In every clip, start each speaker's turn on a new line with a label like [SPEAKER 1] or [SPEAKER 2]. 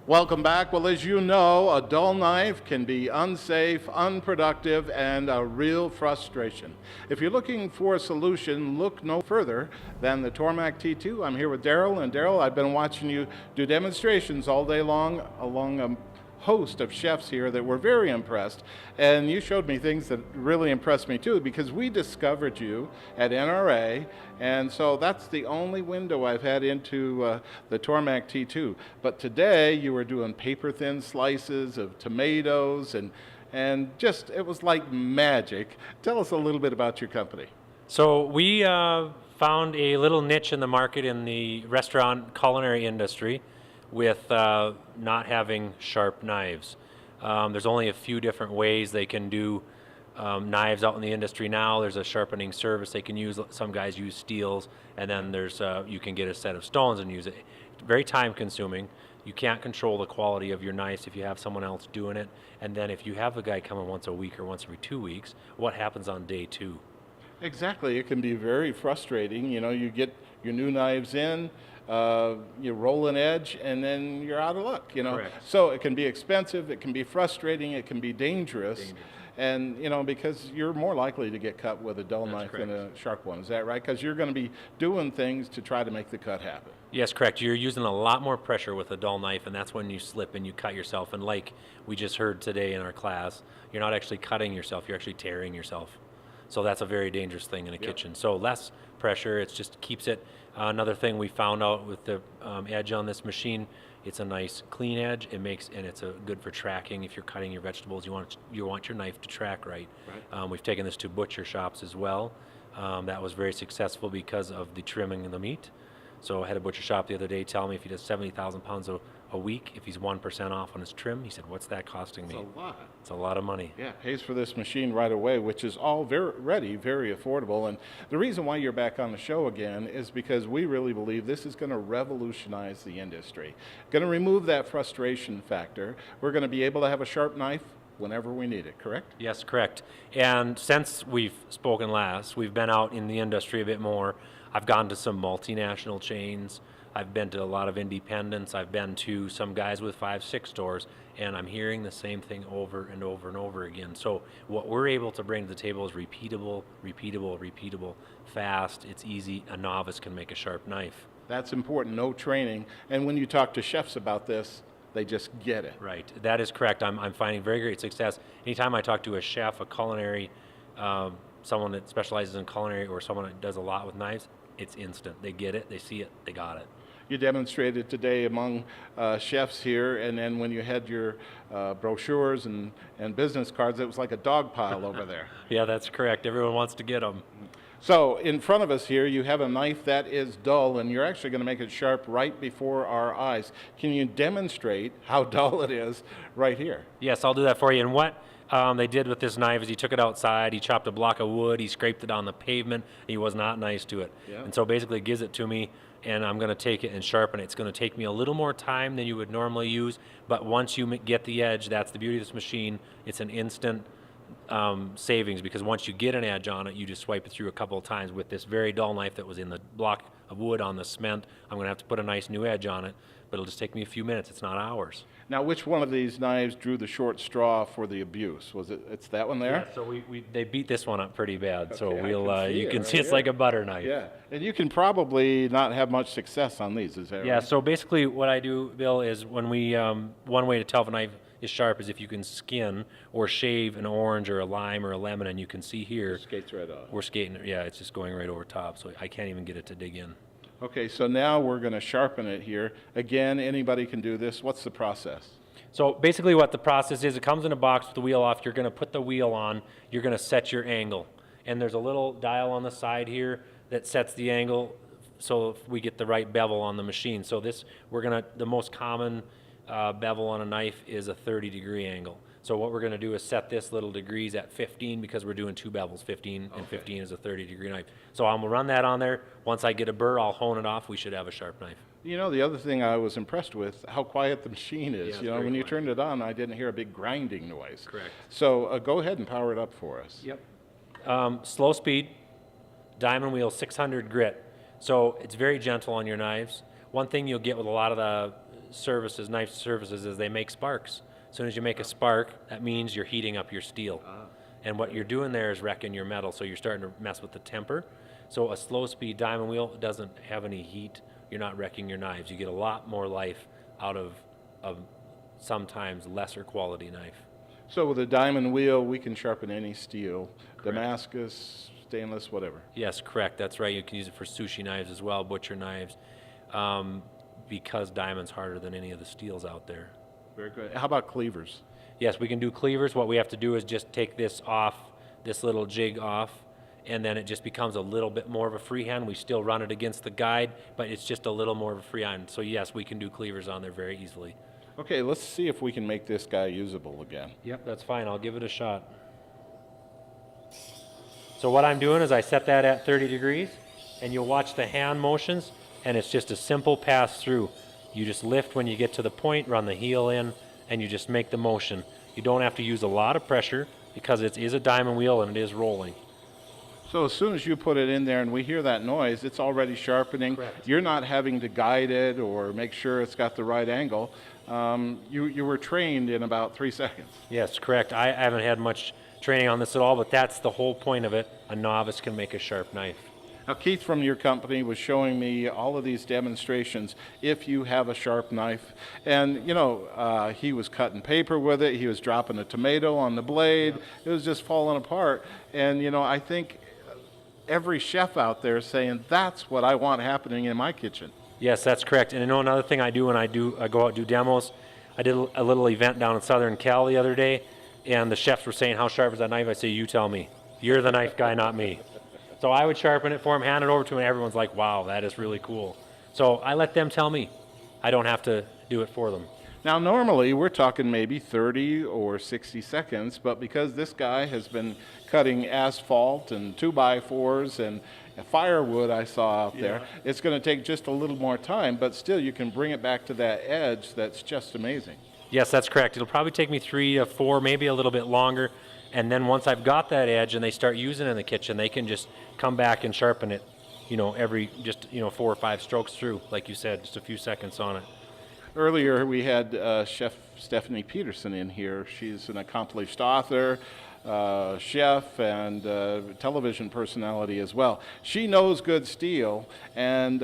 [SPEAKER 1] Welcome back. Well, as you know, a dull knife can be unsafe, unproductive, and a real frustration. If you're looking for a solution, look no further than the Tormek T2. I'm here with Daryl, and Daryl, I've been watching you do demonstrations all day long along a host of chefs here that were very impressed, and you showed me things that really impressed me too, because we discovered you at NRA, and so that's the only window I've had into the Tormek T2. But today you were doing paper thin slices of tomatoes, and just it was like magic. Tell us a little bit about your company.
[SPEAKER 2] So we found a little niche in the market in the restaurant culinary industry with not having sharp knives. There's only a few different ways they can do knives out in the industry now. There's a sharpening service they can use. Some guys use steels, and then there's you can get a set of stones and use it. Very time consuming. You can't control the quality of your knives if you have someone else doing it. And then if you have a guy coming once a week or once every 2 weeks, what happens on day 2?
[SPEAKER 1] Exactly. It can be very frustrating. You know, you get your new knives in, you roll an edge, and then you're out of luck, you know.
[SPEAKER 2] Correct.
[SPEAKER 1] So it can be expensive, it can be frustrating, it can be dangerous. And, you know, because you're more likely to get cut with a dull knife than a sharp one. Is that right? Because you're going to be doing things to try to make the cut happen.
[SPEAKER 2] Yes, correct. You're using a lot more pressure with a dull knife, and that's when you slip and you cut yourself. And like we just heard today in our class, you're not actually cutting yourself, you're actually tearing yourself. So that's a very dangerous thing in a kitchen. So less pressure, it just keeps it. Another thing we found out with the edge on this machine, it's a nice clean edge. It makes, and it's good for tracking. If you're cutting your vegetables, you want your knife to track right. We've taken this to butcher shops as well. That was very successful because of the trimming of the meat. So I had a butcher shop the other day tell me if he does 70,000 pounds a week, if he's 1% off on his trim, he said, "What's that costing me?"
[SPEAKER 1] It's a lot.
[SPEAKER 2] It's a lot of money.
[SPEAKER 1] Yeah, pays for this machine right away, which is already very affordable. And the reason why you're back on the show again is because we really believe this is going to revolutionize the industry. Going to remove that frustration factor. We're going to be able to have a sharp knife whenever we need it, correct?
[SPEAKER 2] Yes, correct. And since we've spoken last, we've been out in the industry a bit more. I've gone to some multinational chains. I've been to a lot of independents. I've been to some guys with 5, 6 stores, and I'm hearing the same thing over and over and over again. So what we're able to bring to the table is repeatable, fast, it's easy. A novice can make a sharp knife.
[SPEAKER 1] That's important, no training. And when you talk to chefs about this, they just get it.
[SPEAKER 2] Right, that is correct. I'm finding very great success. Anytime I talk to a chef, a culinary, someone that specializes in culinary, or someone that does a lot with knives, it's instant. They get it, they see it, they got it.
[SPEAKER 1] You demonstrated today among chefs here, and then when you had your brochures and business cards, it was like a dog pile over there.
[SPEAKER 2] Yeah, that's correct. Everyone wants to get them.
[SPEAKER 1] So in front of us here, you have a knife that is dull, and you're actually going to make it sharp right before our eyes. Can you demonstrate how dull it is right here?
[SPEAKER 2] Yes, I'll do that for you. And what they did with this knife is he took it outside, he chopped a block of wood, he scraped it on the pavement, he was not nice to it.
[SPEAKER 1] Yeah.
[SPEAKER 2] And so basically it gives it to me, and I'm going to take it and sharpen it. It's going to take me a little more time than you would normally use, but once you get the edge, that's the beauty of this machine. It's an instant savings, because once you get an edge on it, you just swipe it through a couple of times. With this very dull knife that was in the block of wood on the cement, I'm going to have to put a nice new edge on it, but it'll just take me a few minutes. It's not hours.
[SPEAKER 1] Now, which one of these knives drew the short straw for the abuse? Was it's that one there?
[SPEAKER 2] Yeah, so they beat this one up pretty bad. Okay, so you can
[SPEAKER 1] right
[SPEAKER 2] see it's
[SPEAKER 1] here.
[SPEAKER 2] like a butter knife.
[SPEAKER 1] Yeah, and you can probably not have much success on these, is that right?
[SPEAKER 2] Yeah, so basically what I do, Bill, is when we, one way to tell if a knife is sharp is if you can skin or shave an orange or a lime or a lemon, and you can see here.
[SPEAKER 1] It skates right off.
[SPEAKER 2] We're skating, yeah, it's just going right over top, so I can't even get it to dig in.
[SPEAKER 1] Okay, so now we're going to sharpen it here. Again, anybody can do this. What's the process?
[SPEAKER 2] So basically what the process is, it comes in a box with the wheel off. You're going to put the wheel on. You're going to set your angle. And there's a little dial on the side here that sets the angle so if we get the right bevel on the machine. So this, the most common bevel on a knife is a 30-degree angle. So what we're going to do is set this little degrees at 15, because we're doing 2 bevels, 15 and 15 is a 30-degree knife. So I'm going to run that on there. Once I get a burr, I'll hone it off. We should have a sharp knife.
[SPEAKER 1] You know, the other thing I was impressed with, how quiet the machine is.
[SPEAKER 2] Yeah,
[SPEAKER 1] you know, when you turned it on, I didn't hear a big grinding noise.
[SPEAKER 2] Correct.
[SPEAKER 1] So go ahead and power it up for us.
[SPEAKER 2] Yep. Slow speed, diamond wheel, 600 grit. So it's very gentle on your knives. One thing you'll get with a lot of the surfaces, knife surfaces, is they make sparks. As soon as you make a spark, that means you're heating up your steel. And what you're doing there is wrecking your metal, so you're starting to mess with the temper. So a slow speed diamond wheel doesn't have any heat. You're not wrecking your knives. You get a lot more life out of sometimes lesser quality knife.
[SPEAKER 1] So with a diamond wheel, we can sharpen any steel, Damascus, stainless, whatever.
[SPEAKER 2] Yes, correct. That's right. You can use it for sushi knives as well, butcher knives, because diamond's harder than any of the steels out there.
[SPEAKER 1] Very good. How about cleavers?
[SPEAKER 2] Yes, we can do cleavers. What we have to do is just take this off, this little jig off, and then it just becomes a little bit more of a freehand. We still run it against the guide, but it's just a little more of a freehand. So yes, we can do cleavers on there very easily.
[SPEAKER 1] Okay, let's see if we can make this guy usable again.
[SPEAKER 2] Yep, that's fine. I'll give it a shot. So what I'm doing is I set that at 30 degrees, and you'll watch the hand motions, and it's just a simple pass through. You just lift when you get to the point, run the heel in, and you just make the motion. You don't have to use a lot of pressure because it is a diamond wheel and it is rolling.
[SPEAKER 1] So as soon as you put it in there and we hear that noise, it's already sharpening.
[SPEAKER 2] Correct.
[SPEAKER 1] You're not having to guide it or make sure it's got the right angle. You were trained in about 3 seconds.
[SPEAKER 2] Yes, correct. I haven't had much training on this at all, but that's the whole point of it. A novice can make a sharp knife.
[SPEAKER 1] Now, Keith from your company was showing me all of these demonstrations if you have a sharp knife. And, he was cutting paper with it. He was dropping a tomato on the blade. It was just falling apart. And, I think every chef out there is saying, that's what I want happening in my kitchen.
[SPEAKER 2] Yes, that's correct. And another thing I do when I go out and do demos, I did a little event down in Southern Cal the other day, and the chefs were saying, how sharp is that knife? I say, you tell me. You're the knife guy, not me. So I would sharpen it for them, hand it over to them, and everyone's like, wow, that is really cool. So I let them tell me. I don't have to do it for them.
[SPEAKER 1] Now, normally we're talking maybe 30 or 60 seconds, but because this guy has been cutting asphalt and 2x4s and firewood I saw out there, it's going to take just a little more time, but still you can bring it back to that edge that's just amazing.
[SPEAKER 2] Yes, that's correct. It'll probably take me 3 to 4, maybe a little bit longer. And then once I've got that edge and they start using it in the kitchen, they can just come back and sharpen it, every 4 or 5 strokes through, like you said, just a few seconds on it.
[SPEAKER 1] Earlier we had Chef Stephanie Peterson in here. She's an accomplished author, chef, and television personality as well. She knows good steel, and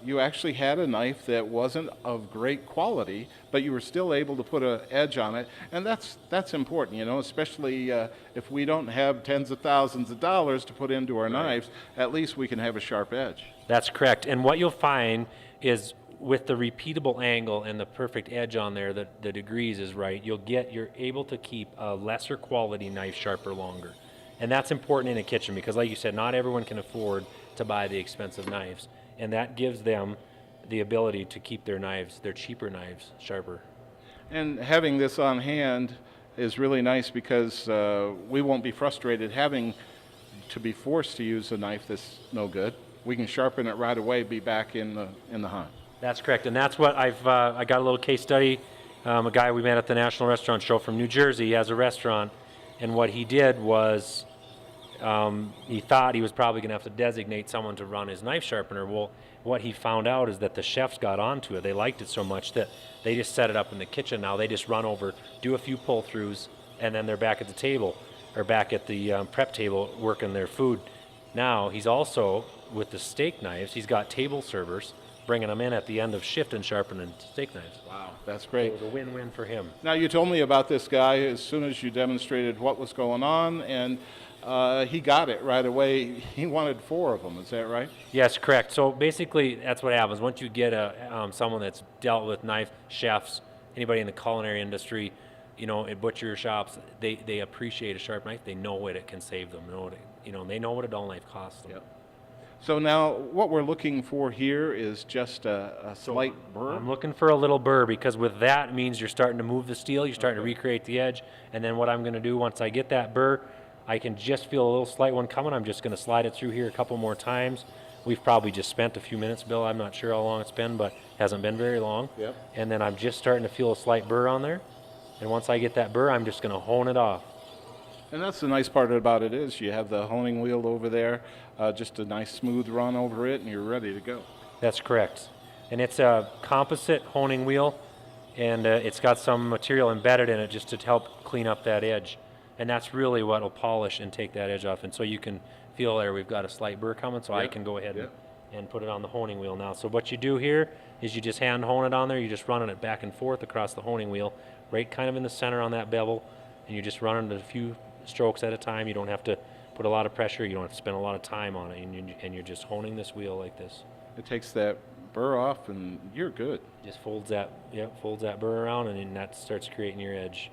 [SPEAKER 1] you actually had a knife that wasn't of great quality, but you were still able to put an edge on it, and that's important, especially if we don't have tens of thousands of dollars to put into our knives, at least we can have a sharp edge.
[SPEAKER 2] That's correct. And what you'll find is with the repeatable angle and the perfect edge on there, the degrees is right, you're able to keep a lesser quality knife sharper longer. And that's important in a kitchen because, like you said, not everyone can afford to buy the expensive knives. And that gives them the ability to keep their knives, their cheaper knives, sharper.
[SPEAKER 1] And having this on hand is really nice because we won't be frustrated having to be forced to use a knife that's no good. We can sharpen it right away, be back in the hunt.
[SPEAKER 2] That's correct, and that's what I got a little case study. A guy we met at the National Restaurant Show from New Jersey. He has a restaurant, and what he did was he thought he was probably going to have to designate someone to run his knife sharpener. Well, what he found out is that the chefs got onto it. They liked it so much that they just set it up in the kitchen. Now they just run over, do a few pull-throughs, and then they're back at the table or back at the prep table working their food. Now he's also, with the steak knives, he's got table servers bringing them in at the end of shift and sharpening steak knives.
[SPEAKER 1] Wow, that's great.
[SPEAKER 2] It was a win-win for him.
[SPEAKER 1] Now, you told me about this guy as soon as you demonstrated what was going on, and he got it right away. He wanted 4 of them, is that right?
[SPEAKER 2] Yes, correct. So basically, that's what happens. Once you get someone that's dealt with knife, chefs, anybody in the culinary industry, at butcher shops, they appreciate a sharp knife. They know what it can save them. They know what a dull knife costs them.
[SPEAKER 1] Yep. So now what we're looking for here is just a slight burr?
[SPEAKER 2] I'm looking for a little burr because with that means you're starting to move the steel, you're starting to recreate the edge, and then what I'm going to do once I get that burr, I can just feel a little slight one coming. I'm just going to slide it through here a couple more times. We've probably just spent a few minutes, Bill. I'm not sure how long it's been, but it hasn't been very long.
[SPEAKER 1] Yep.
[SPEAKER 2] And then I'm just starting to feel a slight burr on there. And once I get that burr, I'm just going to hone it off.
[SPEAKER 1] And that's the nice part about it is you have the honing wheel over there, just a nice smooth run over it, and you're ready to go.
[SPEAKER 2] That's correct. And it's a composite honing wheel. and it's got some material embedded in it just to help clean up that edge. And that's really what will polish and take that edge off. And so you can feel there we've got a slight burr coming, so I can go ahead and put it on the honing wheel now. So what you do here is you just hand hone it on there. You're just running it back and forth across the honing wheel, right kind of in the center on that bevel, and you just run it a few strokes at a time. You don't have to put a lot of pressure. You don't have to spend a lot of time on it, and you're just honing this wheel like this.
[SPEAKER 1] It takes that burr off, and you're good.
[SPEAKER 2] Just folds that burr around, and then that starts creating your edge.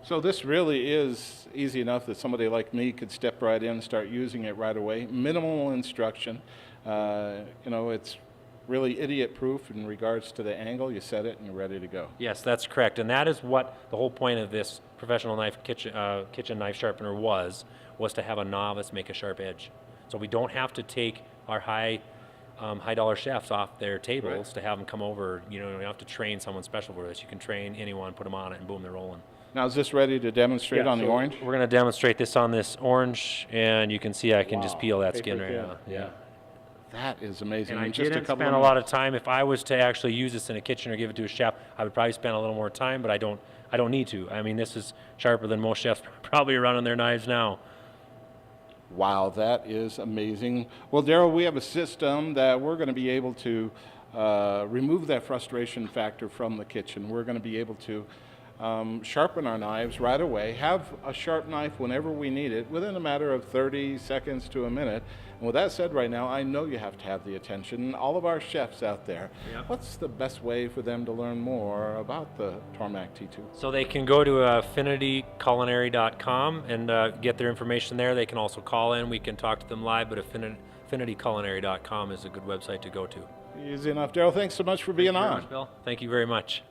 [SPEAKER 1] So this really is easy enough that somebody like me could step right in and start using it right away. Minimal instruction. It's really idiot-proof in regards to the angle. You set it and you're ready to go.
[SPEAKER 2] Yes, that's correct, and that is what the whole point of this professional kitchen knife sharpener was to have a novice make a sharp edge. So we don't have to take our high dollar chefs off their tables to have them come over. You don't have to train someone special for this. You can train anyone, put them on it, and boom, they're rolling.
[SPEAKER 1] Now, is this ready to demonstrate on the orange?
[SPEAKER 2] We're going to demonstrate this on this orange, and you can see I can just peel that skin right now. Yeah.
[SPEAKER 1] That is amazing.
[SPEAKER 2] And I didn't spend a lot of time. If I was to actually use this in a kitchen or give it to a chef, I would probably spend a little more time, but I don't need to. I mean, this is sharper than most chefs probably running their knives now.
[SPEAKER 1] Wow, that is amazing. Well, Daryl, we have a system that we're going to be able to remove that frustration factor from the kitchen. We're going to be able to sharpen our knives right away, have a sharp knife whenever we need it, within a matter of 30 seconds to a minute. And with that said, right now, I know you have to have the attention, all of our chefs out there. Yep. What's the best way for them to learn more about the Tormek T2?
[SPEAKER 2] So they can go to affinityculinary.com and get their information there. They can also call in. We can talk to them live, but affinityculinary.com is a good website to go to.
[SPEAKER 1] Easy enough. Daryl, thanks so much for being on.
[SPEAKER 2] Bill. Thank you very much.